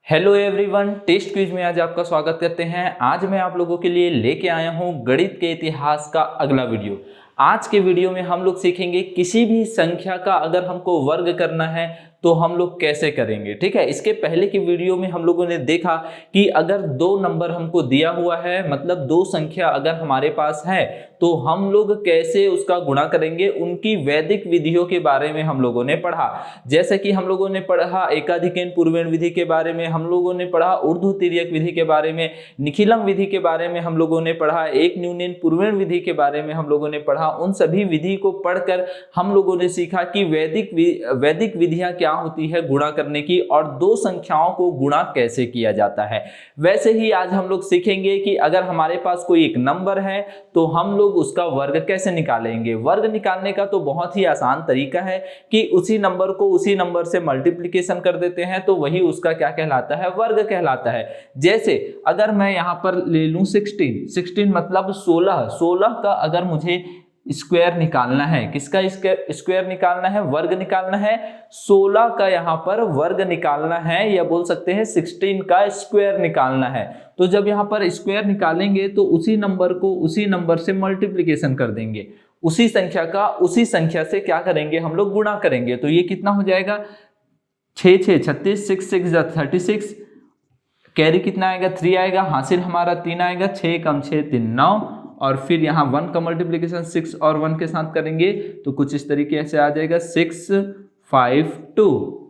Hello everyone, test quiz में आज आपका स्वागत करते हैं। आज मैं आप लोगों के लिए लेके आया हूं गणित के इतिहास का अगला वीडियो। आज के वीडियो में हम लोग सीखेंगे किसी भी संख्या का अगर हमको वर्ग करना है तो हम लोग कैसे करेंगे। ठीक है, इसके पहले की वीडियो में हम लोगों ने देखा कि अगर दो नंबर हमको दिया हुआ है, मतलब दो संख्या अगर हमारे पास है तो हम लोग कैसे उसका गुणा करेंगे, उनकी वैदिक विधियों के बारे में हम लोगों ने पढ़ा। जैसे कि हम लोगों ने पढ़ा एकाधिकेन पूर्वेण विधि के बारे में, हम लोगों ने पढ़ा ऊर्ध्वतिर्यक विधि के बारे में, निखिलम विधि के बारे में हम लोगों ने पढ़ा, एक न्यूनेन पूर्वेण विधि के बारे में हम लोगों ने पढ़ा। उन सभी विधि को पढ़कर हम लोगों ने सीखा कि वैदिक विधियां क्या होती है गुणा करने की, और दो संख्याओं को गुणा कैसे किया जाता है। वैसे ही आज हम लोग सीखेंगे कि अगर हमारे पास कोई एक नंबर है तो हम लोग उसका वर्ग कैसे निकालेंगे। वर्ग निकालने का तो बहुत ही आसान तरीका है कि उसी नंबर को उसी नंबर से मल्टीप्लिकेशन कर देते हैं तो वही उसका क्या कहलाता है, वर्ग कहलाता है। जैसे अगर मैं यहां पर ले लूं 16 मतलब 16 का अगर मुझे स्क्वायर निकालना है, किसका स्क्वायर निकालना है, वर्ग निकालना है, 16 का यहाँ पर वर्ग निकालना है, या बोल सकते हैं 16 का स्क्वायर निकालना है। तो जब यहाँ पर स्क्वायर निकालेंगे तो उसी नंबर को उसी नंबर से मल्टीप्लिकेशन कर देंगे, उसी संख्या का उसी संख्या से क्या करेंगे, हम लोग गुणा करेंगे। तो ये कितना हो जाएगा, 6 6 36, 6 6 36, कैरी कितना आएगा, 3 आएगा, हासिल हमारा 3 आएगा, 6 कम 6 3 9, और फिर यहाँ 1 का मल्टीप्लिकेशन 6 और 1 के साथ करेंगे तो कुछ इस तरीके से आ जाएगा 652,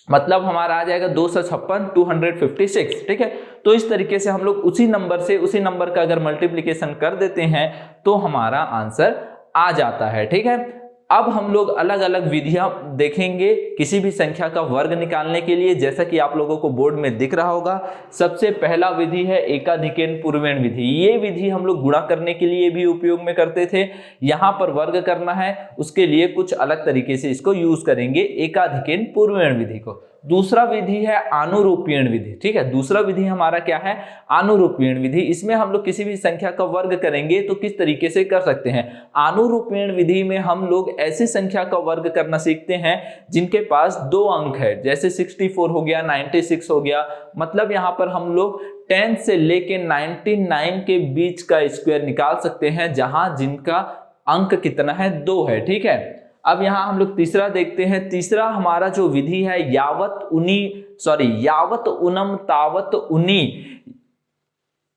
मतलब हमारा आ जाएगा 256 256। ठीक है, तो इस तरीके से हम लोग उसी नंबर से उसी नंबर का अगर मल्टीप्लिकेशन कर देते हैं तो हमारा आंसर आ जाता है। ठीक है, अब हम लोग अलग अलग विधियां देखेंगे किसी भी संख्या का वर्ग निकालने के लिए। जैसा कि आप लोगों को बोर्ड में दिख रहा होगा, सबसे पहला विधि है एकाधिकेन पूर्वेण विधि। ये विधि हम लोग गुणा करने के लिए भी उपयोग में करते थे। यहाँ पर वर्ग करना है, उसके लिए कुछ अलग तरीके से इसको यूज करेंगे, एकाधिकेन पूर्वेण विधि को। दूसरा विधि है आनुरूपीण विधि। ठीक है, दूसरा विधि हमारा क्या है, आनुरूपीण विधि। इसमें हम लोग किसी भी संख्या का वर्ग करेंगे तो किस तरीके से कर सकते हैं। आनुरूपीण विधि में हम लोग ऐसी संख्या का वर्ग करना सीखते हैं जिनके पास दो अंक है, जैसे 64 हो गया, 96 हो गया, मतलब यहाँ पर हम लोग 10 से लेके 99 के बीच का स्क्वायर निकाल सकते हैं, जहां जिनका अंक कितना है, 2 है। ठीक है, अब यहां हम लोग तीसरा देखते हैं। तीसरा हमारा जो विधि है यावत उनम तावत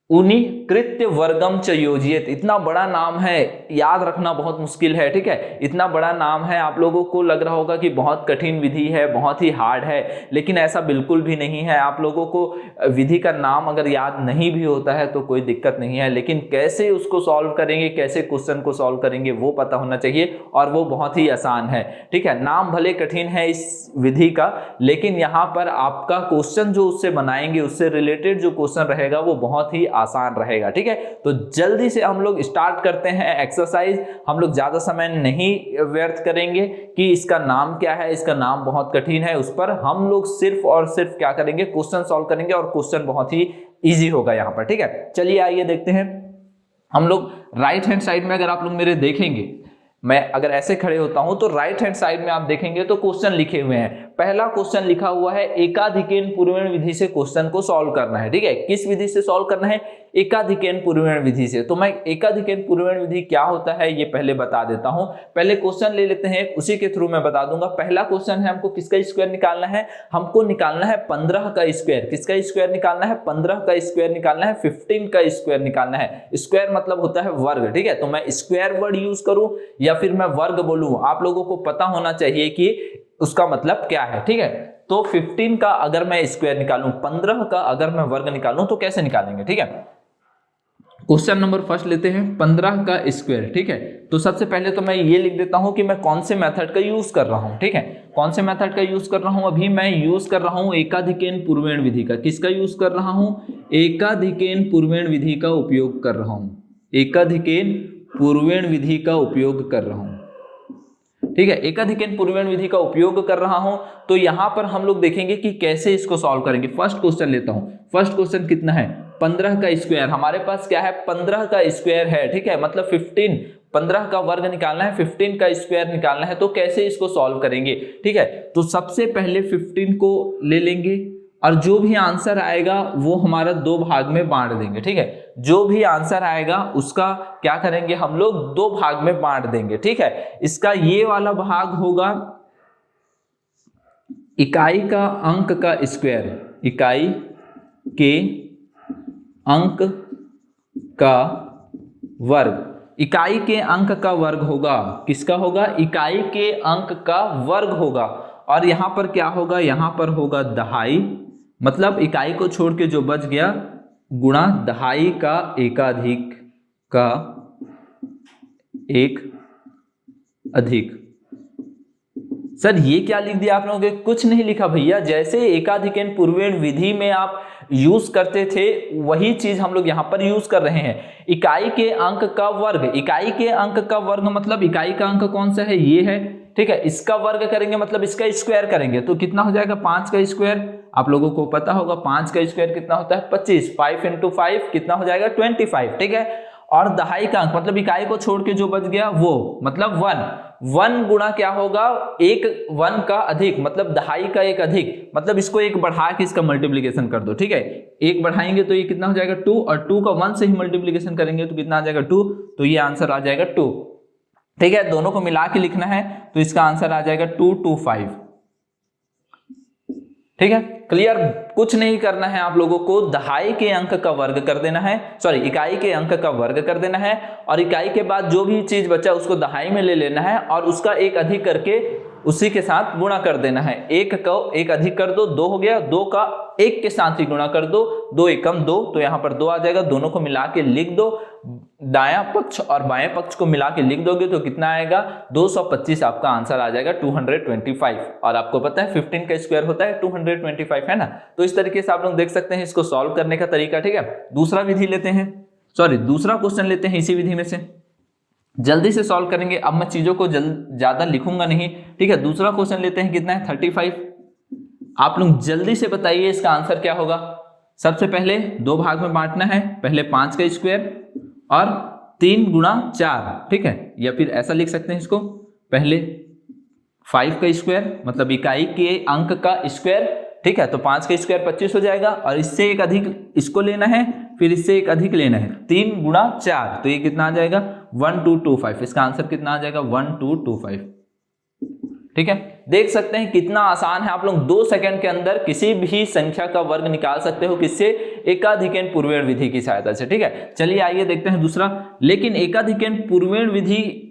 उनी कृत्य वर्गम च योजियत। इतना बड़ा नाम है, याद रखना बहुत मुश्किल है। ठीक है, इतना बड़ा नाम है, आप लोगों को लग रहा होगा कि बहुत कठिन विधि है, बहुत ही हार्ड है, लेकिन ऐसा बिल्कुल भी नहीं है। आप लोगों को विधि का नाम अगर याद नहीं भी होता है तो कोई दिक्कत नहीं है, लेकिन कैसे उसको सॉल्व करेंगे, कैसे क्वेश्चन को सॉल्व करेंगे वो पता होना चाहिए, और वो बहुत ही आसान है। ठीक है, नाम भले कठिन है इस विधि का, लेकिन यहाँ पर आपका क्वेश्चन जो उससे बनाएंगे, उससे रिलेटेड जो क्वेश्चन रहेगा वो बहुत ही आसान रहेगा। ठीक है, तो जल्दी से हम लोग स्टार्ट करते हैं एक्सरसाइज। हम लोग ज्यादा समय नहीं व्यर्थ करेंगे कि इसका नाम क्या है, इसका नाम बहुत कठिन है, उस पर हम लोग सिर्फ और सिर्फ क्या करेंगे, क्वेश्चन सॉल्व करेंगे, और क्वेश्चन बहुत ही इजी होगा यहाँ पर। ठीक है, चलिए आइए देखते हैं। हम लोग राइट हैंड साइड में अगर आप लोग मेरे देखेंगे, मैं अगर ऐसे खड़े होता हूं तो राइट हैंड साइड में आप देखेंगे तो क्वेश्चन लिखे हुए हैं। पहला क्वेश्चन लिखा हुआ है एकाधिकेन पूर्वेण विधि से क्वेश्चन को सॉल्व करना है। ठीक है, किस विधि से सॉल्व करना है, एकाधिकेन पूर्वेण विधि से। तो मैं एकाधिकेन पूर्वेण विधि क्या होता है ये पहले बता देता हूं। पहले क्वेश्चन ले लेते हैं, उसी के थ्रू मैं बता दूंगा। पहला क्वेश्चन है, हमको किसका स्क्वायर निकालना है, हमको निकालना है 15 का स्क्वायर। किसका स्क्वायर निकालना है, 15 का स्क्वायर निकालना है, 15 का स्क्वायर निकालना है। स्क्वायर मतलब होता है वर्ग। ठीक है, तो मैं स्क्वायर वर्ड यूज करूं या फिर मैं वर्ग बोलूं, आप लोगों को पता होना चाहिए कि उसका मतलब क्या है। ठीक है, तो 15 का अगर मैं स्क्वायर निकालूं, 15 का अगर मैं वर्ग निकालूं तो कैसे निकालेंगे। ठीक है, क्वेश्चन नंबर फर्स्ट लेते हैं, 15 का स्क्वायर। ठीक है, तो सबसे पहले तो मैं ये लिख देता हूं कि मैं कौन से मेथड का यूज कर रहा हूं। ठीक है, कौन से मेथड का यूज कर रहा हूं, अभी मैं यूज कर रहा हूं एकाधिकेन पूर्वेण विधि का। किसका यूज कर रहा हूं, एकाधिकेन पूर्वेण विधि का उपयोग कर रहा हूं, एकाधिकेन पूर्वेण विधि का उपयोग कर रहा हूं। ठीक है, एकाधिकेन पूर्वेण विधि का उपयोग कर रहा हूं। तो यहां पर हम लोग देखेंगे कि कैसे इसको सॉल्व करेंगे। फर्स्ट क्वेश्चन लेता हूं, फर्स्ट क्वेश्चन कितना है, 15 का स्क्वायर। हमारे पास क्या है, 15 का स्क्वायर है। ठीक है, मतलब 15 का वर्ग निकालना है, 15 का स्क्वायर निकालना है, तो कैसे इसको सॉल्व करेंगे। ठीक है, तो सबसे पहले 15 को ले लेंगे, और जो भी आंसर आएगा वो हमारा 2 भाग में बांट देंगे। ठीक है, जो भी आंसर आएगा उसका क्या करेंगे हम लोग, 2 भाग में बांट देंगे। ठीक है, इसका ये वाला भाग होगा इकाई का अंक का स्क्वायर, इकाई के अंक का वर्ग। इकाई के अंक का वर्ग होगा, किसका होगा, इकाई के अंक का वर्ग होगा। और यहां पर क्या होगा, यहां पर होगा दहाई, मतलब इकाई को छोड़ के जो बच गया, गुणा दहाई का एकाधिक का एक अधिक। सर ये क्या लिख दिया आप लोगों के, कुछ नहीं लिखा भैया, जैसे एकाधिकन पूर्वेण विधि में आप यूज करते थे वही चीज हम लोग यहां पर यूज कर रहे हैं। इकाई के अंक का वर्ग, इकाई के अंक का वर्ग मतलब इकाई का अंक कौन सा है, ये है। ठीक है, इसका वर्ग करेंगे मतलब इसका स्क्वायर करेंगे, तो कितना हो जाएगा, 5 का स्क्वायर। आप लोगों को पता होगा 5 का स्क्वायर कितना होता है, 25। 5 × 5 कितना हो जाएगा, 25। ठीक है, और दहाई का अंक मतलब इकाई को छोड़ के जो बच गया वो मतलब 1 गुणा क्या होगा, एक 1 का अधिक मतलब दहाई का एक अधिक, मतलब इसको एक बढ़ा के इसका मल्टीप्लीकेशन कर दो। ठीक है, एक बढ़ाएंगे तो ये कितना हो जाएगा 2, और 2 का 1 से ही मल्टीप्लीकेशन करेंगे तो कितना आ जाएगा 2, तो ये आंसर आ जाएगा 2। ठीक है, दोनों को मिला के लिखना है तो इसका आंसर आ जाएगा 225। ठीक है, क्लियर, कुछ नहीं करना है आप लोगों को, दहाई के अंक का वर्ग कर देना है, सॉरी इकाई के अंक का वर्ग कर देना है, और इकाई के बाद जो भी चीज बचा उसको दहाई में ले लेना है और उसका एक अधिक करके उसी के साथ गुणा कर देना है। एक को एक अधिक कर दो, 2 हो गया, 2 का 1 के साथ ही गुणा कर दो, 2 एकम 2, तो यहाँ पर 2 आ जाएगा। दोनों को मिला के लिख दो, दायां पक्ष और बाएं पक्ष को मिला के लिख दोगे तो कितना आएगा, 225 आपका आंसर आ जाएगा, 225। और आपको पता है 15 का स्क्वायर होता है 225, है ना। तो इस तरीके से आप लोग देख सकते हैं इसको सॉल्व करने का तरीका। ठीक है, दूसरा विधि लेते हैं, सॉरी दूसरा क्वेश्चन लेते हैं इसी विधि में से, जल्दी से सॉल्व करेंगे। अब मैं चीजों को ज्यादा लिखूंगा नहीं। ठीक है, दूसरा क्वेश्चन लेते हैं, कितना है 35। आप लोग जल्दी से बताइए इसका आंसर क्या होगा। सबसे पहले 2 भाग में बांटना है, पहले 5 का स्क्वायर और 3 गुणा 4। ठीक है, या फिर ऐसा लिख सकते हैं इसको, पहले 5 का स्क्वायर मतलब इकाई के अंक का स्क्वायर। ठीक है, तो 5 का स्क्वायर 25 हो जाएगा, और इससे एक अधिक इसको लेना है, फिर इससे एक अधिक लेना है, 3 गुणा 4, तो ये कितना आ जाएगा 1225। इसका आंसर कितना आ जाएगा 1225। ठीक है, देख सकते हैं कितना आसान है। आप लोग 2 सेकंड के अंदर किसी भी संख्या का वर्ग निकाल सकते हो, किससे, एकाधिकन पूर्वेण विधि की सहायता से। ठीक है, चलिए आइए देखते हैं दूसरा। लेकिन एकाधिकन पूर्वेण विधि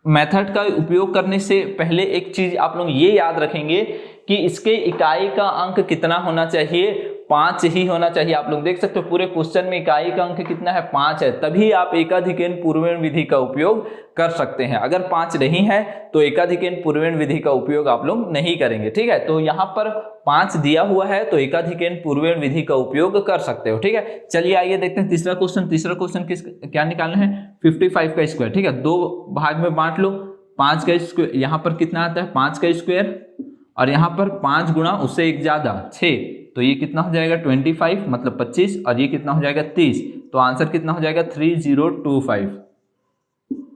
मेथड का उपयोग करने से पहले एक चीज आप लोग ये याद रखेंगे कि इसके इकाई का अंक कितना होना चाहिए, 5 ही होना चाहिए। आप लोग देख सकते हो पूरे क्वेश्चन में इकाई का अंक कितना है, 5 है, तभी आप एकाधिकन पूर्वेण विधि का उपयोग कर सकते हैं। अगर 5 नहीं है तो एकाधिकन पूर्वेण विधि का उपयोग आप लोग नहीं करेंगे। ठीक है, तो यहाँ पर 5 दिया हुआ है तो एकाधिकन पूर्वेण विधि का उपयोग कर सकते हो। ठीक है, चलिए आइए देखते हैं तीसरा क्वेश्चन। तीसरा क्वेश्चन क्या निकालना है, 55 का स्क्वायर। ठीक है, 2 भाग में बांट लो, 5 का स्क्वायर, यहाँ पर कितना आता है 5 का स्क्वायर, और यहाँ पर 5 गुणा उससे एक ज्यादा 6, तो ये कितना हो जाएगा 25 मतलब 25, और ये कितना हो जाएगा 30, तो आंसर कितना हो जाएगा 3025।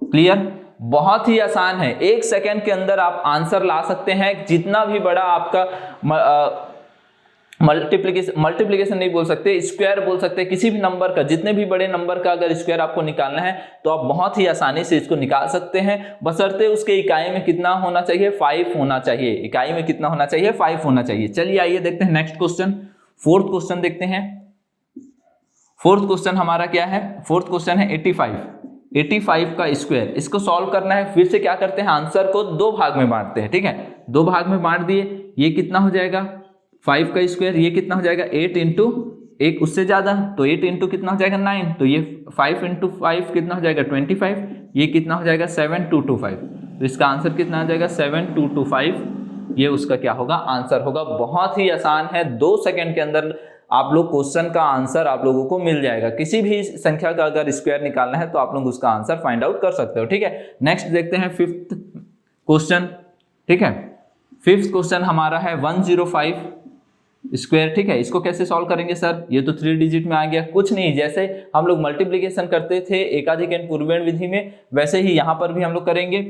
क्लियर, बहुत ही आसान है, 1 सेकेंड के अंदर आप आंसर ला सकते हैं। जितना भी बड़ा आपका मल्टीप्लिकेशन नहीं बोल सकते, स्क्वायर बोल सकते हैं, किसी भी नंबर का, जितने भी बड़े नंबर का अगर स्क्वायर आपको निकालना है तो आप बहुत ही आसानी से इसको निकाल सकते हैं, बशर्ते उसके इकाई में कितना होना चाहिए, 5 होना चाहिए। इकाई में कितना होना चाहिए, 5 होना चाहिए। चलिए आइए देखते हैं नेक्स्ट क्वेश्चन, 4th क्वेश्चन देखते हैं। 4th क्वेश्चन हमारा क्या है, 4th क्वेश्चन है 85 का स्क्वायर। इसको सॉल्व करना है, फिर से क्या करते हैं, आंसर को 2 भाग में बांटते हैं। ठीक है, 2 भाग में बांट दिए, ये कितना हो जाएगा 5 का स्क्वायर, ये कितना हो जाएगा 8 इंटू 1 उससे ज्यादा, तो 8 इंटू कितना हो जाएगा 9, तो ये 5 इंटू 5 कितना हो जाएगा 25, ये कितना हो जाएगा 7225, तो इसका आंसर कितना आ जाएगा 7225। ये उसका क्या होगा, आंसर होगा। बहुत ही आसान है, 2 सेकंड के अंदर आप लोग क्वेश्चन का आंसर आप लोगों को मिल जाएगा। किसी भी संख्या का अगर स्क्वायर निकालना है तो आप लोग उसका आंसर फाइंड आउट कर सकते हो। ठीक है, नेक्स्ट देखते हैं 5th क्वेश्चन। ठीक है, 5th क्वेश्चन हमारा है 105 स्क्वायर। ठीक है, इसको कैसे सॉल्व करेंगे सर, ये तो 3 डिजिट में आ गया। कुछ नहीं, जैसे हम लोग मल्टीप्लिकेशन करते थे एकाधिकन पूर्वेण विधि में, वैसे ही यहाँ पर भी हम लोग करेंगे।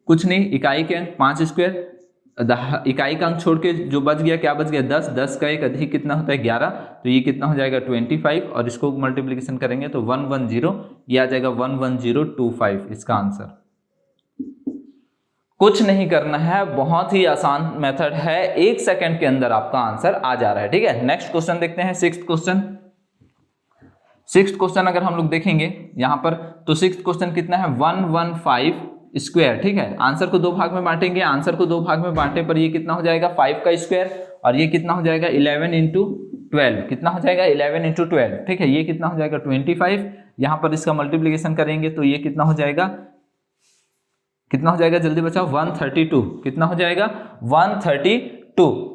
कुछ नहीं, इकाई के अंक 5 स्क्वायर, इकाई का अंक छोड़ के जो बच गया, क्या बच गया 10, 10 का एक अधिक कितना होता है 11, तो ये कितना हो जाएगा 25, और इसको मल्टीप्लिकेशन करेंगे तो 110, ये आ जाएगा 11025 इसका आंसर। कुछ नहीं करना है, बहुत ही आसान मेथड है, 1 सेकंड के अंदर आपका आंसर आ जा रहा है। ठीक है, नेक्स्ट क्वेश्चन देखते हैं, सिक्स्थ क्वेश्चन अगर हम लोग देखेंगे यहाँ पर, तो सिक्स्थ क्वेश्चन कितना है 115 स्क्वायर। ठीक है, आंसर को दो भाग में बांटेंगे, आंसर को दो भाग में बांटने पर ये कितना हो जाएगा 5 का स्क्वायर, और ये कितना हो जाएगा 11 इंटू 12, कितना हो जाएगा 11 इंटू 12। ठीक है, ये कितना हो जाएगा 25, यहाँ पर इसका मल्टीप्लीकेशन करेंगे तो ये कितना हो जाएगा जल्दी बचाओ 132, कितना हो जाएगा 132,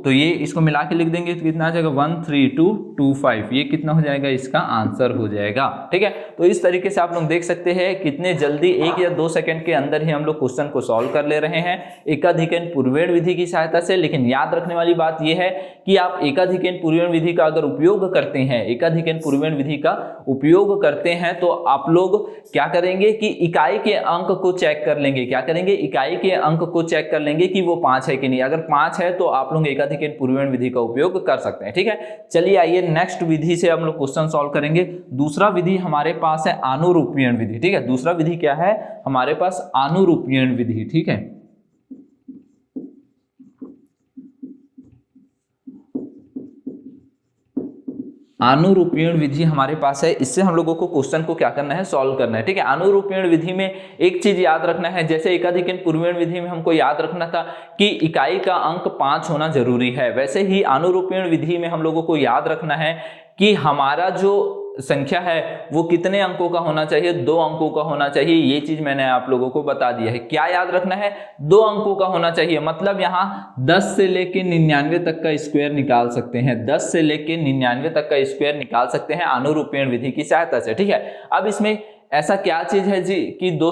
तो ये इसको मिला के लिख देंगे तो कितना आ जाएगा 13225, ये कितना हो जाएगा इसका आंसर हो जाएगा। ठीक है, तो इस तरीके से आप लोग देख सकते हैं कितने जल्दी 1 या 2 सेकंड के अंदर ही हम लोग क्वेश्चन को सॉल्व कर ले रहे हैं एकाधिकन पूर्वेण विधि की सहायता से। लेकिन याद रखने वाली बात यह है कि आप एकाधिकन पूर्वेण विधि का अगर उपयोग करते हैं, एकाधिकन पूर्वेण विधि का उपयोग करते हैं तो आप लोग क्या करेंगे कि इकाई के अंक को चेक कर लेंगे। क्या करेंगे, इकाई के अंक को चेक कर लेंगे कि वो 5 है कि नहीं। अगर 5 है तो आप लोग एकाधिकन पूर्वेण विधि का उपयोग कर सकते हैं। ठीक है, चलिए आइए नेक्स्ट विधि से हम लोग क्वेश्चन सॉल्व करेंगे। दूसरा विधि हमारे पास है आनुरूपीयण विधि। ठीक है, दूसरा विधि क्या है हमारे पास, आनुरूपीयण विधि। ठीक है, आनुरूपीयण विधि हमारे पास है, इससे हम लोगों को क्वेश्चन को क्या करना है, सॉल्व करना है। ठीक है, आनुरूपीयण विधि में एक चीज याद रखना है, जैसे एकाधिकन पूर्वेण विधि में हमको याद रखना था कि इकाई का अंक 5 होना जरूरी है, वैसे ही आनुरूपीयण विधि में हम लोगों को याद रखना है कि हमारा जो संख्या है वो कितने अंकों का होना चाहिए, 2 अंकों का होना चाहिए। ये चीज मैंने आप लोगों को बता दिया है। क्या याद रखना है, 2 अंकों का होना चाहिए, मतलब यहाँ 10 से लेके 99 तक का स्क्वायर निकाल सकते हैं, 10 से लेके 99 तक का स्क्वायर निकाल सकते हैं आनुरूपीयण विधि की सहायता से। ठीक है, अब इसमें ऐसा क्या चीज है जी कि 2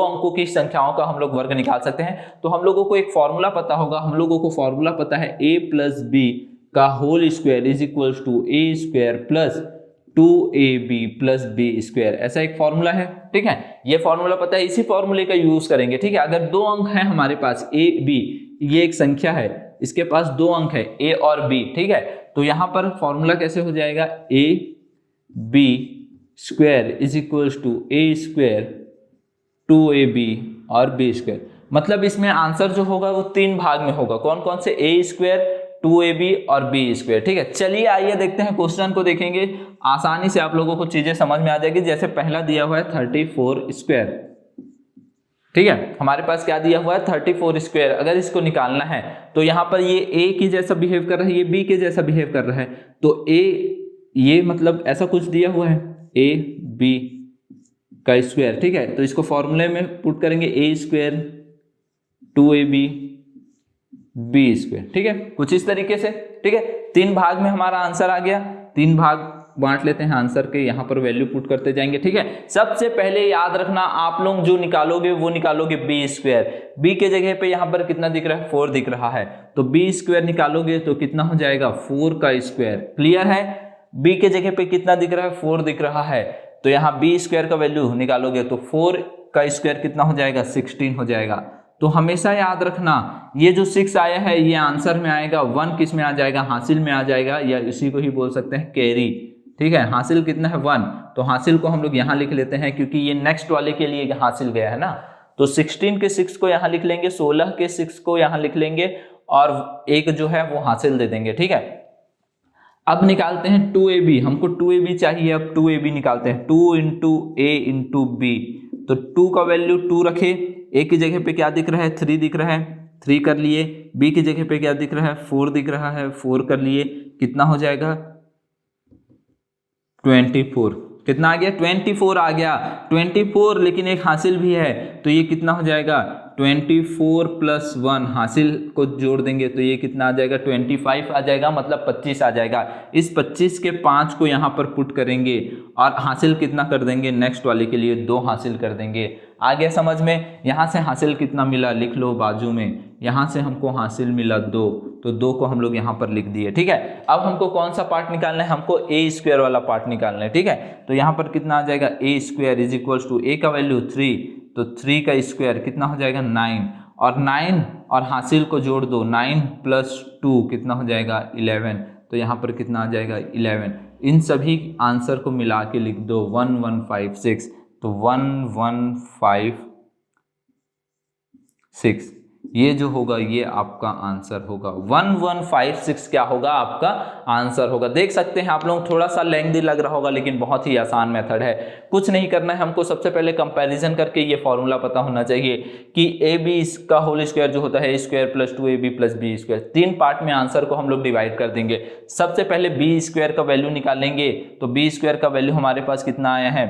अंकों की संख्याओं का हम लोग वर्ग निकाल सकते हैं। तो हम लोगों को एक फॉर्मूला पता होगा, हम लोगों को फॉर्मूला पता है a प्लस बी का whole square is equals to a square plus 2ab plus b square, ऐसा एक फॉर्मूला है। ठीक है, ये फॉर्मूला पता है, इसी फॉर्मूले का यूज करेंगे। ठीक है, अगर 2 अंक हैं हमारे पास a b, ये एक संख्या है, इसके पास 2 अंक है a और b। ठीक है, तो यहां पर फॉर्मूला कैसे हो जाएगा, a b square is equals to a square 2ab और b स्क्वायर। मतलब इसमें आंसर जो होगा वो 3 भाग में होगा। कौन कौन से, a स्क्वायर, 2ab और b स्क्वायर। ठीक है, चलिए आइए देखते हैं क्वेश्चन को, देखेंगे आसानी से आप लोगों को चीजें समझ में आ जाएगी। जैसे पहला दिया हुआ है 34 स्क्वायर। ठीक है, हमारे पास क्या दिया हुआ है 34 स्क्वायर। अगर इसको निकालना है तो यहाँ पर ये a की जैसा बिहेव कर रहा है, ये b के जैसा बिहेव कर रहा है, तो a ये मतलब ऐसा कुछ दिया हुआ है a b का स्क्वायर। ठीक है, तो इसको फॉर्मूले में पुट करेंगे a square 2ab b square. ठीक है, कुछ इस तरीके से। ठीक है, 3 भाग में हमारा आंसर आ गया, 3 भाग बांट लेते हैं आंसर के, यहाँ पर वैल्यू पुट करते जाएंगे। ठीक है, सबसे पहले याद रखना आप लोग जो निकालोगे वो निकालोगे बी स्क्वायर। बी के जगह पे यहाँ पर कितना दिख रहा है, 4 दिख रहा है, तो बी स्क्वायर निकालोगे तो कितना हो जाएगा 4 का स्क्वायर। क्लियर है, बी के जगह पे कितना दिख रहा है 4 दिख रहा है, तो यहाँ बी स्क्वायर का वैल्यू निकालोगे तो 4 का स्क्वायर कितना हो जाएगा 16 हो जाएगा। तो हमेशा याद रखना ये जो 6 आया है ये आंसर में आएगा, 1 किस में आ जाएगा, हासिल में आ जाएगा, या इसी को ही बोल सकते हैं कैरी। ठीक है, हासिल कितना है 1, तो हासिल को हम लोग यहाँ लिख लेते हैं क्योंकि ये नेक्स्ट वाले के लिए हासिल गया है ना। तो 16 के 6 को यहाँ लिख लेंगे, 16 के 6 को यहाँ लिख लेंगे और एक जो है वो हासिल दे देंगे। ठीक है, अब निकालते हैं 2ab, हमको 2ab चाहिए। अब 2ab निकालते हैं, 2 इंटू a इंटू b, तो 2 का वैल्यू 2 रखे, a की जगह पे क्या दिख रहा है 3 दिख रहा है, 3 कर लिए, b की जगह पे क्या दिख रहा है 4 दिख रहा है, 4 कर लिए, कितना हो जाएगा 24। कितना आ गया 24 आ गया, 24, लेकिन एक हासिल भी है तो ये कितना हो जाएगा 24 प्लस 1, हासिल को जोड़ देंगे तो ये कितना आ जाएगा 25 आ जाएगा, मतलब 25 आ जाएगा। इस 25 के 5 को यहाँ पर पुट करेंगे और हासिल कितना कर देंगे, नेक्स्ट वाले के लिए 2 हासिल कर देंगे। आ गया समझ में, यहाँ से हासिल कितना मिला लिख लो बाजू में, यहाँ से हमको हासिल मिला 2, तो 2 को हम लोग यहाँ पर लिख दिए। ठीक है, अब हमको कौन सा पार्ट निकालना है, हमको a स्क्वायर वाला पार्ट निकालना है। ठीक है, तो यहाँ पर कितना आ जाएगा a square is equals to a का वैल्यू 3, तो 3 का स्क्वायर कितना हो जाएगा 9, और 9 और हासिल को जोड़ दो, 9 + 2 कितना हो जाएगा 11, तो यहाँ पर कितना आ जाएगा 11। इन सभी आंसर को मिला के लिख दो 1156, तो 1156 ये जो होगा ये आपका आंसर होगा। 1156 क्या होगा आपका आंसर होगा। देख सकते हैं आप लोग, थोड़ा सा लेंथी लग रहा होगा लेकिन बहुत ही आसान मेथड है। कुछ नहीं करना है हमको, सबसे पहले कंपैरिजन करके ये फॉर्मूला पता होना चाहिए कि AB का होल स्क्वायर जो होता है A² + 2AB + B²। 3 पार्ट में आंसर को हम लोग डिवाइड कर देंगे। सबसे पहले B² का वैल्यू निकालेंगे, तो B² का वैल्यू हमारे पास कितना आया है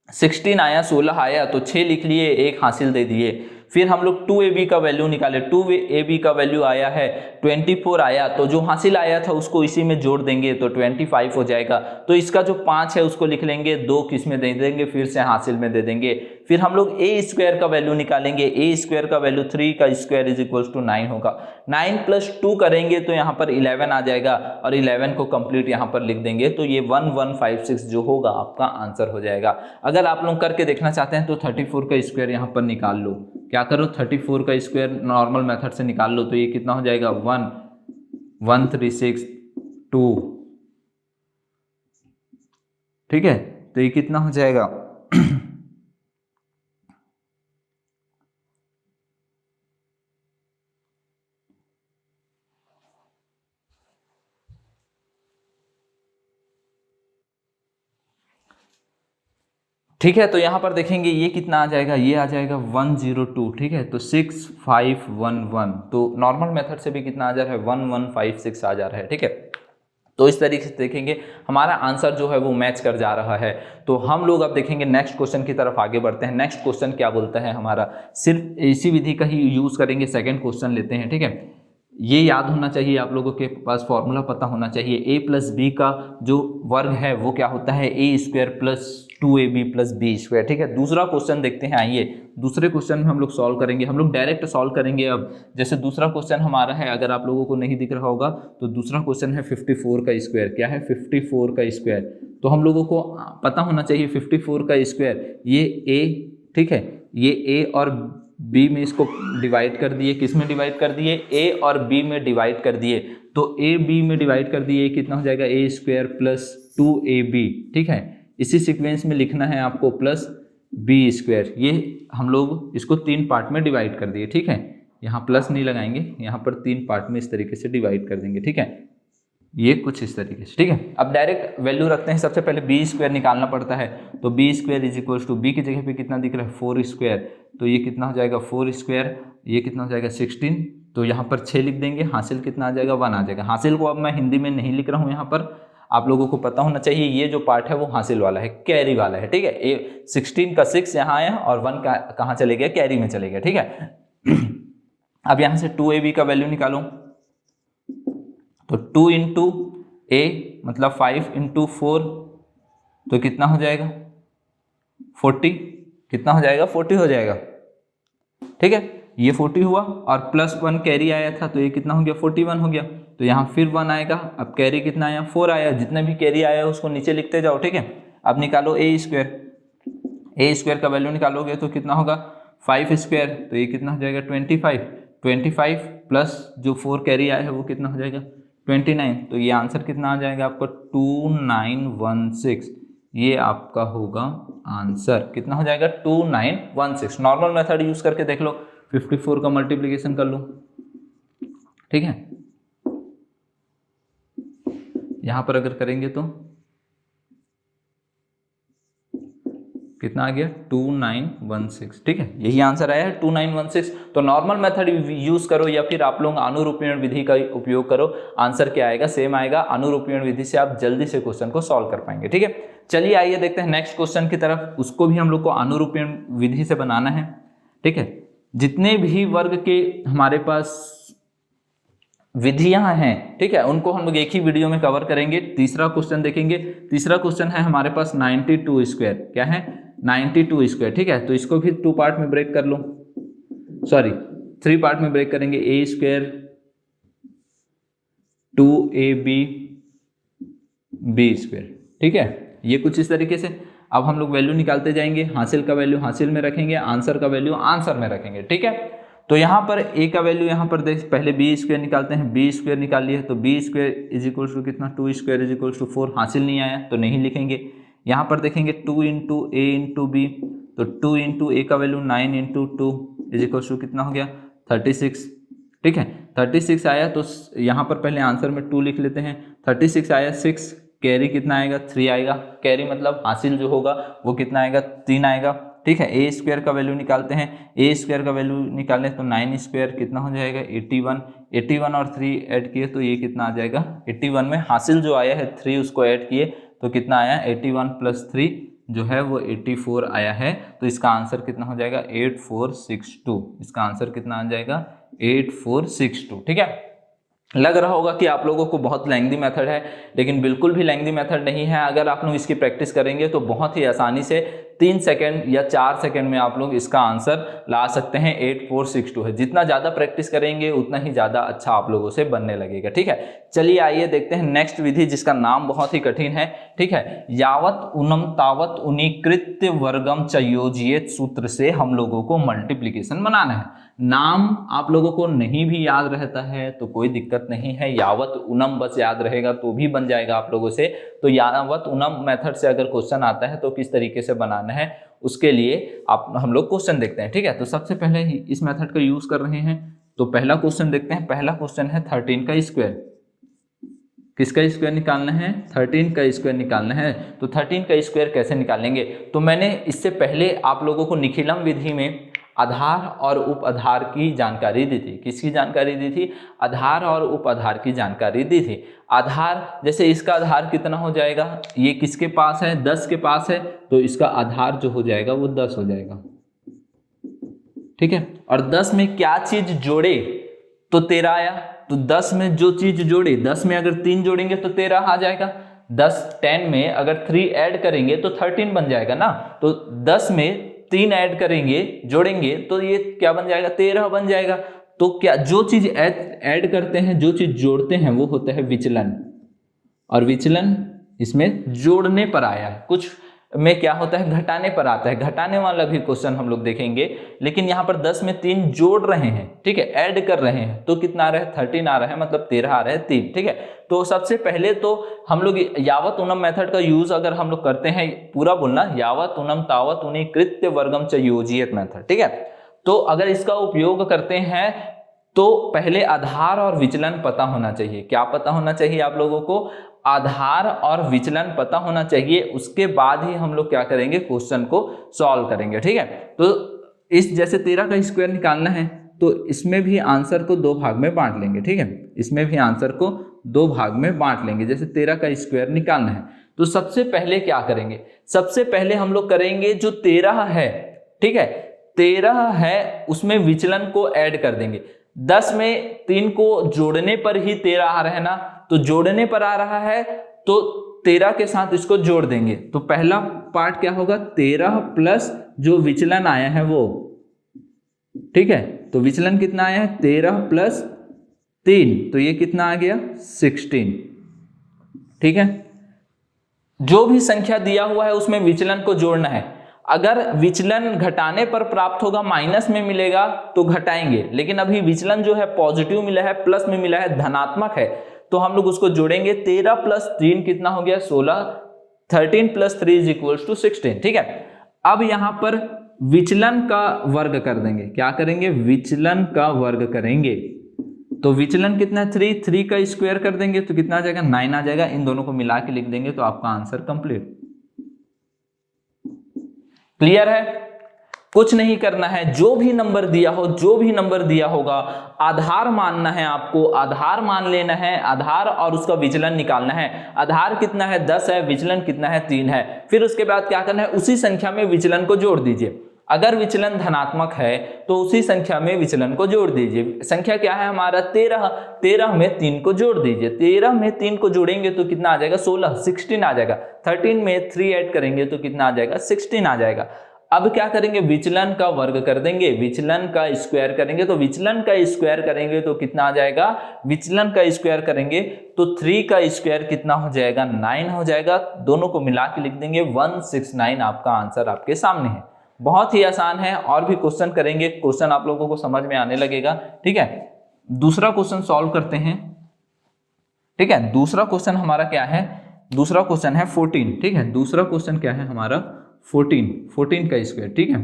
16 आया, 16 आया तो 6 लिख लिए, 1 हासिल दे दिए। फिर हम लोग 2AB का वैल्यू निकाले, 2AB का वैल्यू आया है 24 आया, तो जो हासिल आया था उसको इसी में जोड़ देंगे तो 25 हो जाएगा। तो इसका जो 5 है उसको लिख लेंगे, 2 किस में दे देंगे, फिर से हासिल में दे देंगे। फिर हम लोग A² का वैल्यू निकालेंगे, A² का वैल्यू 3 का स्क्वायर = 9 होगा। 9 + 2 करेंगे तो यहाँ पर 11 आ जाएगा और 11 को कंप्लीट यहाँ पर लिख देंगे, तो ये 1156 जो होगा आपका आंसर हो जाएगा। अगर आप लोग करके देखना चाहते हैं तो 34 का स्क्वायर यहाँ पर निकाल लो। क्या करो 34 का स्क्वायर नॉर्मल मेथड से निकाल लो, तो ये कितना हो जाएगा 11362, ठीक है। तो ये कितना हो जाएगा ठीक है। तो यहाँ पर देखेंगे ये कितना आ जाएगा, ये आ जाएगा 102, ठीक है। तो 6511, तो नॉर्मल मेथड से भी कितना आ जा रहा है 1156 आ जा रहा है, ठीक है। तो इस तरीके से देखेंगे हमारा आंसर जो है वो मैच कर जा रहा है। तो हम लोग अब देखेंगे नेक्स्ट क्वेश्चन की तरफ आगे बढ़ते हैं। नेक्स्ट क्वेश्चन क्या बोलता है हमारा, सिर्फ इसी विधि का ही यूज करेंगे। सेकंड क्वेश्चन लेते हैं, ठीक है। ये याद होना चाहिए, आप लोगों के पास फॉर्मूला पता होना चाहिए। A + B का जो वर्ग है वो क्या होता है A² + 2AB + B², ठीक है। दूसरा क्वेश्चन देखते हैं, आइए दूसरे क्वेश्चन में हम लोग सॉल्व करेंगे। हम लोग डायरेक्ट सॉल्व करेंगे। अब जैसे दूसरा क्वेश्चन हमारा है, अगर आप लोगों को नहीं दिख रहा होगा तो दूसरा क्वेश्चन है 54 का स्क्वायर। क्या है 54 का स्क्वायर, तो हम लोगों को पता होना चाहिए 54 का स्क्वायर ये A, ठीक है, ये A और B में इसको डिवाइड कर दिए। किस में डिवाइड कर दिए, A और B में डिवाइड कर दिए। तो A B में डिवाइड कर दिए, कितना हो जाएगा A² + 2AB, ठीक है। इसी सीक्वेंस में लिखना है आपको प्लस B²। ये हम लोग इसको 3 पार्ट में डिवाइड कर दिए, ठीक है। यहाँ प्लस नहीं लगाएंगे, यहाँ पर 3 पार्ट में इस तरीके से डिवाइड कर देंगे, ठीक है। ये कुछ इस तरीके से, ठीक है। अब डायरेक्ट वैल्यू रखते हैं। सबसे पहले B² निकालना पड़ता है, तो B² = B की जगह पे कितना दिख रहा है 4², तो ये कितना हो जाएगा 4², ये कितना हो जाएगा 16, तो यहाँ पर 6 लिख देंगे। हासिल कितना आ जाएगा 1 आ जाएगा। हासिल को अब मैं हिंदी में नहीं लिख रहा हूँ, यहाँ पर आप लोगों को पता होना चाहिए ये जो पार्ट है वो हासिल वाला है, कैरी वाला है, ठीक है। 16 का 6 यहाँ आया और 1 का कहाँ चले गया, कैरी में चले गया, ठीक है। अब यहाँ से 2AB का वैल्यू निकालो, तो 2 × A मतलब 5 × 4, तो कितना हो जाएगा 40, कितना हो जाएगा 40 हो जाएगा, ठीक है। ये 40 हुआ और +1 कैरी आया था, तो ये कितना हो गया 41 हो गया। तो यहाँ फिर 1 आएगा, अब कैरी कितना आया 4 आया। जितने भी कैरी आया उसको नीचे लिखते जाओ, ठीक है। अब निकालो A² का वैल्यू निकालोगे तो कितना होगा 5², तो ये कितना हो जाएगा 25 प्लस जो 4 कैरी आया है वो कितना हो जाएगा 29, तो ये आंसर कितना आ जाएगा आपका 2916। ये आपका होगा आंसर, कितना हो जाएगा 2916। नॉर्मल मेथड यूज करके देख लो, 54 का मल्टीप्लिकेशन कर लो, ठीक है। यहां पर अगर करेंगे तो कितना आ गया 2916, ठीक है। यही आंसर आया है 2916। तो नॉर्मल मेथड यूज करो या फिर आप लोग अनुरूपीण विधि का उपयोग करो, आंसर क्या आएगा सेम आएगा। अनुरूपीण विधि से आप जल्दी से क्वेश्चन को सॉल्व कर पाएंगे, ठीक है। चलिए आइए देखते हैं नेक्स्ट क्वेश्चन की तरफ। उसको भी हम लोग को अनुरूपीण विधि से बनाना है, ठीक है। जितने भी वर्ग के हमारे पास विधियां हैं, ठीक है, उनको हम लोग एक ही वीडियो में कवर करेंगे। तीसरा क्वेश्चन देखेंगे। तीसरा क्वेश्चन है हमारे पास 92²। क्या है 92², ठीक है। तो इसको भी 2 पार्ट में ब्रेक कर लो, सॉरी 3 पार्ट में ब्रेक करेंगे। A² 2AB B², ठीक है। ये कुछ इस तरीके से। अब हम लोग वैल्यू निकालते जाएंगे। हासिल का वैल्यू हासिल में रखेंगे, आंसर का वैल्यू आंसर में रखेंगे, ठीक है। तो यहाँ पर a का वैल्यू यहाँ पर देख, पहले बी स्क्वायर निकालते हैं, बी स्क्वायर निकाल लिया तो b square is equal to कितना 2 स्क्वायर इज इक्वल टू 4, हासिल नहीं आया तो नहीं लिखेंगे। यहाँ पर देखेंगे 2 इंटू ए इंटू बी, तो 2 इंटू ए का value 9 into 2 is equal to कितना हो गया 36, ठीक है 36 आया। तो यहाँ पर पहले आंसर में 2 लिख लेते हैं, 36 आया, 6 कैरी कितना आएगा 3 आएगा, कैरी मतलब हासिल जो होगा वो कितना आएगा 3 आएगा, ठीक है। ए स्क्वायर का वैल्यू निकालते हैं, ए स्क्वायर का वैल्यू निकालें तो 9 स्क्वायर कितना हो जाएगा 81, 81 और 3 ऐड किए तो ये कितना आ जाएगा 81 में हासिल जो आया है 3 उसको ऐड किए तो कितना आया 81 प्लस 3 जो है वो 84 आया है। तो इसका आंसर कितना हो जाएगा 8462, इसका आंसर कितना आ जाएगा 8462, ठीक है। लग रहा होगा कि आप लोगों को बहुत लेंथी मेथड है, लेकिन बिल्कुल भी लेंथी मेथड नहीं है। अगर आप लोग इसकी प्रैक्टिस करेंगे तो बहुत ही आसानी से 3 सेकंड या 4 सेकंड में आप लोग इसका आंसर ला सकते हैं। 8462 है, जितना ज़्यादा प्रैक्टिस करेंगे उतना ही ज़्यादा अच्छा आप लोगों से बनने लगेगा, ठीक है। चलिए आइए देखते हैं नेक्स्ट विधि, जिसका नाम बहुत ही कठिन है, ठीक है। यावत उनम तावत उनीकृत्य वर्गम चयोजियत सूत्र से हम लोगों को मल्टीप्लीकेशन बनाना है। नाम आप लोगों को नहीं भी याद रहता है तो कोई दिक्कत नहीं है, यावत उनम बस याद रहेगा तो भी बन जाएगा आप लोगों से। तो यावत उनम मेथड से अगर क्वेश्चन आता है तो किस तरीके से बनाना है उसके लिए हम लोग क्वेश्चन देखते हैं, ठीक है। तो सबसे पहले इस मेथड का यूज कर रहे हैं, तो पहला क्वेश्चन देखते हैं। पहला क्वेश्चन है 13 का स्क्वायर, किसका स्क्वायर निकालना है 13 का स्क्वायर निकालना है। तो 13 का स्क्वायर कैसे निकालेंगे, तो मैंने इससे पहले आप लोगों को निखिलम विधि में आधार और उप आधार की जानकारी दी थी। किसकी जानकारी दी थी, आधार और उप आधार की जानकारी दी थी। आधार जैसे इसका आधार कितना हो जाएगा, ये किसके पास है 10 के पास है, तो इसका आधार जो हो जाएगा वो 10 हो जाएगा, ठीक है। और 10 में क्या चीज जोड़े तो 13 आया, तो 10 में जो चीज जोड़े, 10 में अगर 3 जोड़ेंगे तो 13 आ जाएगा। 10 में अगर 3 ऐड करेंगे तो 13 बन जाएगा ना, तो 10 में 3 ऐड करेंगे जोड़ेंगे तो ये क्या बन जाएगा 13 बन जाएगा। तो क्या जो चीज ऐड करते हैं, जो चीज जोड़ते हैं वो होता है विचलन, और विचलन इसमें जोड़ने पर आया है, कुछ में क्या होता है घटाने पर आता है। घटाने वाला भी क्वेश्चन हम लोग देखेंगे, लेकिन यहाँ पर 10 में 3 जोड़ रहे हैं, ठीक है, ऐड कर रहे हैं, तो कितना आ रहा है 13 आ रहा है, मतलब 13 आ रहा है 3, ठीक है। तो सबसे पहले तो हम लोग यावत उनम मेथड का यूज अगर हम लोग करते हैं, पूरा बोलना, यावत उनम तावत उनीकृत्य वर्गम च योजियत मेथड, ठीक है। तो अगर इसका उपयोग करते हैं तो पहले आधार और विचलन पता होना चाहिए। क्या पता होना चाहिए आप लोगों को, आधार और विचलन पता होना चाहिए, उसके बाद ही हम लोग क्या करेंगे क्वेश्चन को सॉल्व करेंगे, ठीक है। तो इस जैसे 13 का स्क्वायर निकालना है तो इसमें भी आंसर को 2 भाग में बांट लेंगे, ठीक है। इसमें भी आंसर को 2 भाग में बांट लेंगे। जैसे 13 का स्क्वायर निकालना है तो सबसे पहले क्या करेंगे, सबसे पहले हम लोग करेंगे जो 13 है, ठीक है, 13 है उसमें विचलन को ऐड कर देंगे। 10 में 3 को जोड़ने पर ही 13 आ रहा है ना, तो जोड़ने पर आ रहा है तो 13 के साथ इसको जोड़ देंगे। तो पहला पार्ट क्या होगा 13 प्लस जो विचलन आया है वो, ठीक है। तो विचलन कितना आया है 13 प्लस 3, तो ये कितना आ गया 16, ठीक है। जो भी संख्या दिया हुआ है उसमें विचलन को जोड़ना है। अगर विचलन घटाने पर प्राप्त होगा, माइनस में मिलेगा तो घटाएंगे, लेकिन अभी विचलन जो है पॉजिटिव मिला है, प्लस में मिला है, धनात्मक है, तो हम लोग उसको जोड़ेंगे। 13 प्लस 3 कितना हो गया 16, 13 प्लस 3 इज इक्वल्स टू 16, ठीक है। अब यहां पर विचलन का वर्ग कर देंगे, क्या करेंगे विचलन का वर्ग करेंगे। तो विचलन कितना है 3 का स्क्वायर कर देंगे तो कितना आ जाएगा 9 आ जाएगा। इन दोनों को मिला के लिख देंगे तो आपका आंसर कंप्लीट। क्लियर है, कुछ नहीं करना है, जो भी नंबर दिया हो, जो भी नंबर दिया होगा, आधार मानना है आपको, आधार मान लेना है, आधार और उसका विचलन निकालना है। आधार कितना है 10 है, विचलन कितना है 3 है। फिर उसके बाद क्या करना है, उसी संख्या में विचलन को जोड़ दीजिए। अगर विचलन धनात्मक है तो उसी संख्या में विचलन को जोड़ दीजिए। संख्या क्या है हमारा 13, 13 में 3 को जोड़ दीजिए। 13 में 3 को जोड़ेंगे तो कितना आ जाएगा 16, 16 आ जाएगा। 13 में 3 ऐड करेंगे तो कितना आ जाएगा 16 आ जाएगा। अब क्या करेंगे विचलन का वर्ग कर देंगे, विचलन का स्क्वायर करेंगे, तो विचलन का स्क्वायर करेंगे तो कितना आ जाएगा, विचलन का स्क्वायर करेंगे तो 3 का स्क्वायर कितना हो जाएगा 9 हो जाएगा। दोनों को मिला के लिख देंगे 169, आपका आंसर आपके सामने है। बहुत ही आसान है, और भी क्वेश्चन करेंगे, क्वेश्चन आप लोगों को समझ में आने लगेगा। ठीक है, दूसरा क्वेश्चन सॉल्व करते हैं। ठीक है, दूसरा क्वेश्चन हमारा क्या है, दूसरा क्वेश्चन है 14। ठीक है, दूसरा क्वेश्चन क्या है हमारा 14 का स्क्वायर। ठीक है,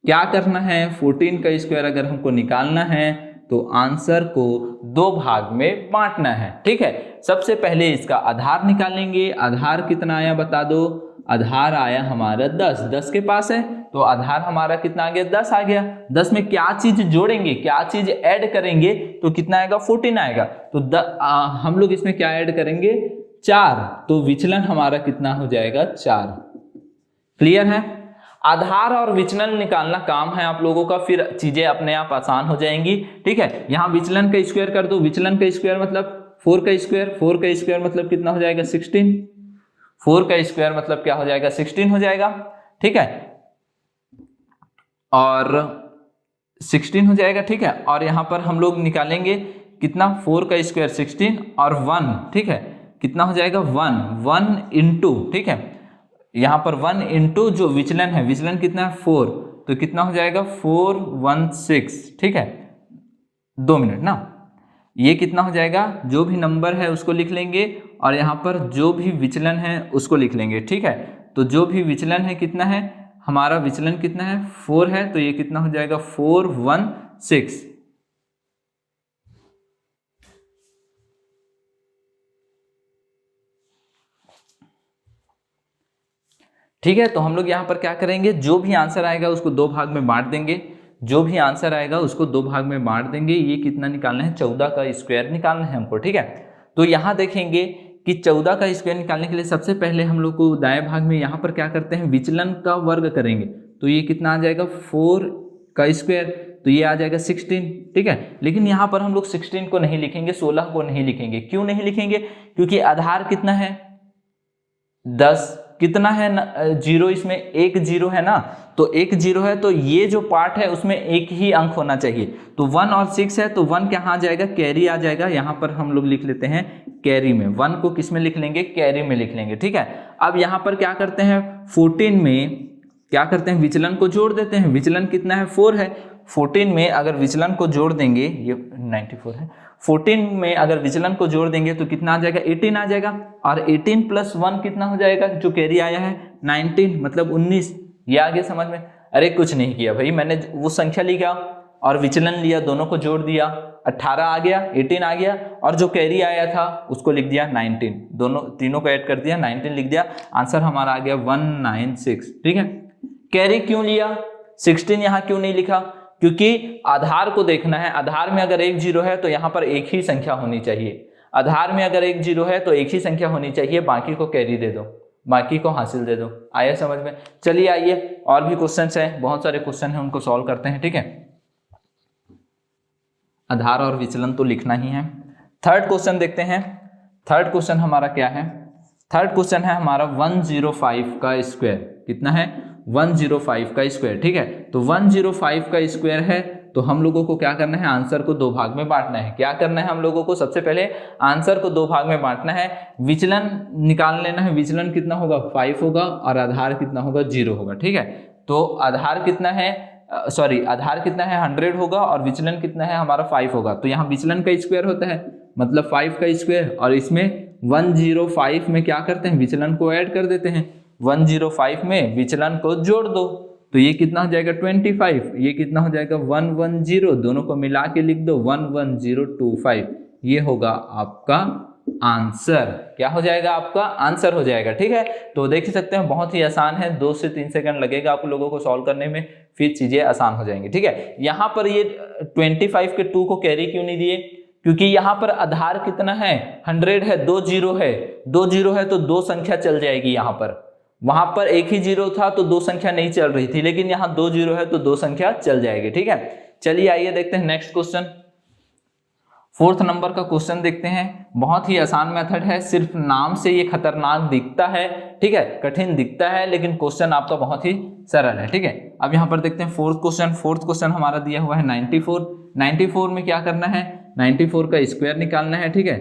क्या करना है, 14 का स्क्वायर अगर हमको निकालना है तो आंसर को दो भाग में बांटना है। ठीक है, सबसे पहले इसका आधार निकालेंगे। आधार कितना आया बता दो, आधार आया हमारा 10, 10 के पास है तो आधार हमारा कितना आ गया, 10 आ गया। 10 में क्या चीज जोड़ेंगे, क्या चीज ऐड करेंगे तो कितना आएगा, 14 आएगा। तो हम लोग इसमें क्या ऐड करेंगे, 4, तो विचलन हमारा कितना हो जाएगा, 4। क्लियर है, आधार और विचलन निकालना काम है आप लोगों का, फिर चीजें अपने आप आसान हो जाएंगी। ठीक है, यहां विचलन का स्क्वायर कर दो, विचलन का स्क्वायर मतलब 4 का स्क्वायर, 4 का स्क्वायर मतलब कितना हो जाएगा, 16। 4 का स्क्वायर मतलब क्या हो जाएगा, 16 हो जाएगा। ठीक है, और 16 हो जाएगा। ठीक है, और यहां पर हम लोग निकालेंगे कितना, 4 का स्क्वायर 16 और 1। ठीक है, कितना हो जाएगा, 1 इंटू, ठीक है, यहां पर 1 इंटू जो विचलन है, विचलन कितना है 4, तो कितना हो जाएगा 416। ठीक है, 2 मिनट ना, ये कितना हो जाएगा, जो भी नंबर है उसको लिख लेंगे और यहाँ पर जो भी विचलन है उसको लिख लेंगे। ठीक है, तो जो भी विचलन है कितना है, हमारा विचलन कितना है 4 है, तो ये कितना हो जाएगा 416। ठीक है, तो हम लोग यहाँ पर क्या करेंगे, जो भी आंसर आएगा उसको दो भाग में बांट देंगे, जो भी आंसर आएगा उसको दो भाग में बांट देंगे। ये कितना निकालना है, 14 का स्क्वायर निकालना है हमको। ठीक है, तो यहाँ देखेंगे कि 14 का स्क्वायर निकालने के लिए सबसे पहले हम लोग को दाएं भाग में यहाँ पर क्या करते हैं, विचलन का वर्ग करेंगे, तो ये कितना आ जाएगा 4 का स्क्वायर, तो ये आ जाएगा 16। ठीक है, लेकिन यहाँ पर हम लोग 16 को नहीं लिखेंगे, 16 को नहीं लिखेंगे। क्यों नहीं लिखेंगे, क्योंकि आधार कितना है 10, कितना है 0, इसमें एक 0 है ना, तो एक 0 है, तो ये जो पार्ट है उसमें एक ही अंक होना चाहिए। तो 1 और 6 है, तो 1 कहाँ आ जाएगा, कैरी आ जाएगा। यहाँ पर हम लोग लिख लेते हैं कैरी में, 1 को किस में लिख लेंगे, कैरी में लिख लेंगे। ठीक है, अब यहाँ पर क्या करते हैं, 14 में क्या करते हैं, विचलन को जोड़ देते हैं। विचलन कितना है 4 है, 14 में अगर विचलन को जोड़ देंगे, ये 94 है, 14 में अगर विचलन को जोड़ देंगे तो कितना आ जाएगा, 18 आ जाएगा। और 18 प्लस 1 कितना हो जाएगा, जो कैरी आया है 19, मतलब 19। ये आ गया समझ में। अरे कुछ नहीं किया भाई, मैंने वो संख्या लिखा और विचलन लिया, दोनों को जोड़ दिया, 18 आ गया, 18 आ गया, और जो कैरी आया था उसको लिख दिया 19, दोनों तीनों को ऐड कर दिया, 19 लिख दिया। आंसर हमारा आ गया 196। ठीक है, कैरी क्यों लिया, 16 यहाँ क्यों नहीं लिखा, क्योंकि आधार को देखना है। आधार में अगर एक 0 है तो यहाँ पर एक ही संख्या होनी चाहिए, आधार में अगर एक 0 है तो एक ही संख्या होनी चाहिए, बाकी को कैरी दे दो, बाकी को हासिल दे दो। आया समझ में। चलिए आइए, और भी क्वेश्चंस हैं, बहुत सारे क्वेश्चन हैं, उनको सॉल्व करते हैं। ठीक है, आधार और विचलन तो लिखना ही है। थर्ड क्वेश्चन देखते हैं। थर्ड क्वेश्चन हमारा क्या है, थर्ड क्वेश्चन है हमारा 105 का स्क्वायर। कितना है, 105 का स्क्वायर। ठीक है, तो 105 का स्क्वायर है, तो हम लोगों को क्या करना है, आंसर को दो भाग में बांटना है। क्या करना है हम लोगों को, सबसे पहले आंसर को दो भाग में बांटना है, विचलन निकाल लेना है। विचलन कितना होगा, 5 होगा, और आधार कितना होगा, 0 होगा। ठीक है, तो आधार कितना है, आधार कितना है 100 होगा, और विचलन कितना है हमारा 5 होगा। तो यहाँ विचलन का स्क्वायर होता है, मतलब 5 का स्क्वायर, और इसमें 105 में क्या करते हैं, विचलन को ऐड कर देते हैं। 105 में विचलन को जोड़ दो, तो ये कितना हो जाएगा 25, ये कितना हो जाएगा 110, दोनों को मिला के लिख दो 11025। ये होगा आपका आंसर। क्या हो जाएगा, आपका आंसर हो जाएगा। ठीक है, तो देख सकते हैं बहुत ही आसान है, 2 से 3 सेकंड लगेगा आप लोगों को सॉल्व करने में, फिर चीजें आसान हो जाएंगी। ठीक है, यहाँ पर ये 25 के 2 को कैरी क्यों नहीं दिए, क्योंकि यहाँ पर आधार कितना है 100 है, 2 0 है, 2 0 है तो 2 संख्या चल जाएगी। यहाँ पर, वहां पर एक ही 0 था तो 2 संख्या नहीं चल रही थी, लेकिन यहाँ 2 0 है तो 2 संख्या चल जाएगी। ठीक है, चलिए आइए देखते हैं नेक्स्ट क्वेश्चन। 4th नंबर का क्वेश्चन देखते हैं। बहुत ही आसान मेथड है, सिर्फ नाम से ये खतरनाक दिखता है, ठीक है, कठिन दिखता है, लेकिन क्वेश्चन आपका बहुत ही सरल है। ठीक है, अब यहाँ पर देखते हैं 4th क्वेश्चन। 4th क्वेश्चन हमारा दिया हुआ है 94। 94 में क्या करना है, 94 का स्क्वायर निकालना है। ठीक है,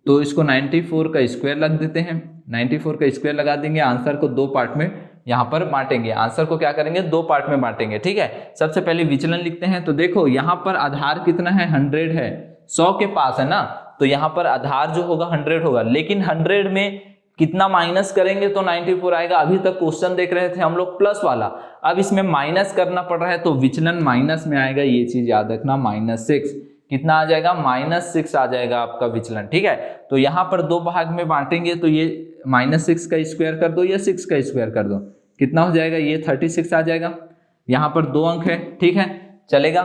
तो इसको 94 का स्क्वायर लग देते हैं, 94 का स्क्वायर लगा देंगे। आंसर को 2 पार्ट में यहाँ पर बांटेंगे, आंसर को क्या करेंगे 2 पार्ट में बांटेंगे। ठीक है, सबसे पहले विचलन लिखते हैं। तो देखो यहाँ पर आधार कितना है 100 है, 100 के पास है ना, तो यहाँ पर आधार जो होगा 100 होगा, लेकिन 100 में कितना माइनस करेंगे तो 94 आएगा। अभी तक क्वेश्चन देख रहे थे हम लोग प्लस वाला, अब इसमें माइनस करना पड़ रहा है तो विचलन माइनस में आएगा, ये चीज याद रखना। -6 कितना आ जाएगा -6 आ जाएगा आपका विचलन। ठीक है, तो यहाँ पर 2 भाग में बांटेंगे तो ये -6 का स्क्वायर कर दो या 6 का स्क्वायर कर दो, कितना हो जाएगा ये 36 आ जाएगा। यहाँ पर 2 अंक है, ठीक है चलेगा।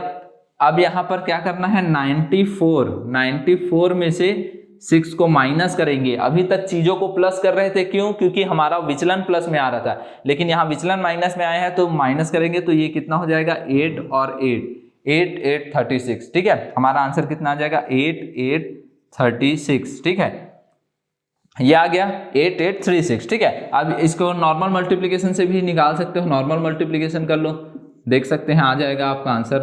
अब यहाँ पर क्या करना है 94 में से 6 को माइनस करेंगे। अभी तक चीजों को प्लस कर रहे थे, क्यों? क्योंकि हमारा विचलन प्लस में आ रहा था, लेकिन यहाँ विचलन माइनस में आया है तो माइनस करेंगे तो ये कितना हो जाएगा 8 और 8 36। ठीक है, हमारा आंसर कितना आ जाएगा 8 36। ठीक है, ये आ गया 8 36। ठीक है, अब इसको नॉर्मल मल्टीप्लिकेशन से भी निकाल सकते हो, नॉर्मल मल्टीप्लिकेशन कर लो, देख सकते हैं आ जाएगा आपका आंसर।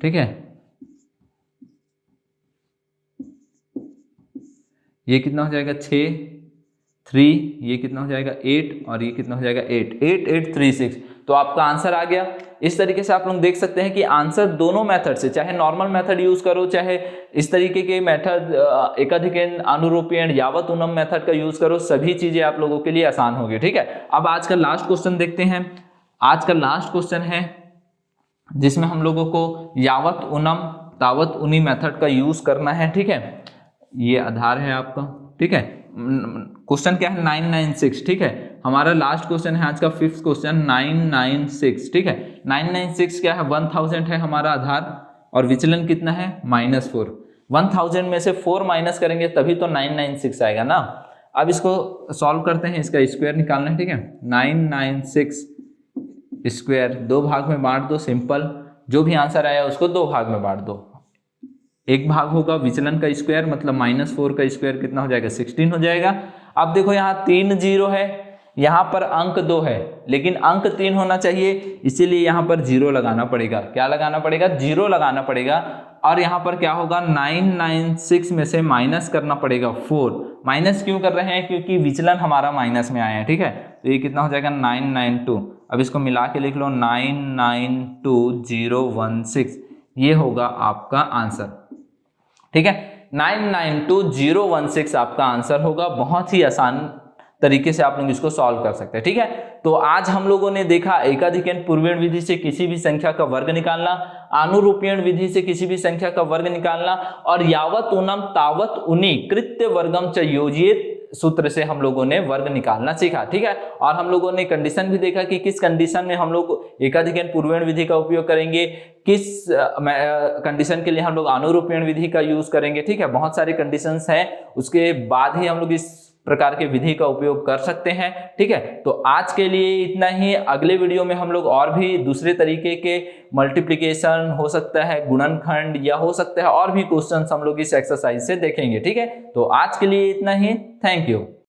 ठीक है, ये कितना हो जाएगा 6 3, ये कितना हो जाएगा 8 और ये कितना हो जाएगा 8 36। तो आपका आंसर आ गया। इस तरीके से आप लोग देख सकते हैं कि आंसर दोनों मेथड से, चाहे नॉर्मल मेथड यूज करो, चाहे इस तरीके के मेथड एकाधिकरण, अनुरूपीण, यावत उनम मेथड का यूज करो, सभी चीजें आप लोगों के लिए आसान होगी। ठीक है, अब आज का लास्ट क्वेश्चन देखते हैं। आज का लास्ट क्वेश्चन है जिसमें हम लोगों को यावत उनम तावत उनी मेथड का यूज करना है। ठीक है, ये आधार है आपका। ठीक है, क्वेश्चन क्या है 996। ठीक है, हमारा लास्ट क्वेश्चन है आज का 5th क्वेश्चन 996। ठीक है, 996 क्या है 1000 है हमारा आधार और विचलन कितना है -4। 1000 में से 4 माइनस करेंगे तभी तो 996 आएगा ना। अब इसको सॉल्व करते हैं, इसका स्क्वायर निकालना है। ठीक है, 996 स्क्वायर 2 भाग में बांट दो, सिंपल, जो भी आंसर आया उसको 2 भाग में बांट दो। एक भाग होगा विचलन का स्क्वायर, मतलब -4 का स्क्वायर कितना हो जाएगा 16 हो जाएगा। अब देखो यहाँ 3 0 है, यहाँ पर अंक 2 है, लेकिन अंक 3 होना चाहिए, इसीलिए यहाँ पर 0 लगाना पड़ेगा। क्या लगाना पड़ेगा 0 लगाना पड़ेगा। और यहाँ पर क्या होगा 996 में से माइनस करना पड़ेगा 4। माइनस क्यों कर रहे हैं? क्योंकि विचलन हमारा माइनस में आया है। ठीक है, तो ये कितना हो जाएगा 992। अब इसको मिला के लिख लो 992016, ये होगा आपका आंसर। ठीक है, 992016 आपका आंसर होगा। बहुत ही आसान तरीके से आप लोग इसको सॉल्व कर सकते हैं। ठीक है, तो आज हम लोगों ने देखा एकाधिकरण पूर्वेण विधि से किसी भी संख्या का वर्ग निकालना, आनुरूपीण विधि से किसी भी संख्या का वर्ग निकालना, और यावत उनम तावत उनी कृत्य वर्गम च योजित सूत्र से हम लोगों ने वर्ग निकालना सीखा। ठीक है, और हम लोगों ने कंडीशन भी देखा कि किस कंडीशन में हम लोग एकाधिकरण पूर्वेण विधि का उपयोग करेंगे, किस कंडीशन के लिए हम लोग आनुरूपीण विधि का यूज करेंगे। ठीक है, बहुत सारी कंडीशंस हैं, उसके बाद ही हम लोग इस प्रकार के विधि का उपयोग कर सकते हैं। ठीक है, तो आज के लिए इतना ही। अगले वीडियो में हम लोग और भी दूसरे तरीके के मल्टीप्लिकेशन, हो सकता है गुणनखंड, या हो सकता है और भी क्वेश्चंस हम लोग इस एक्सरसाइज से देखेंगे। ठीक है, तो आज के लिए इतना ही। Thank you.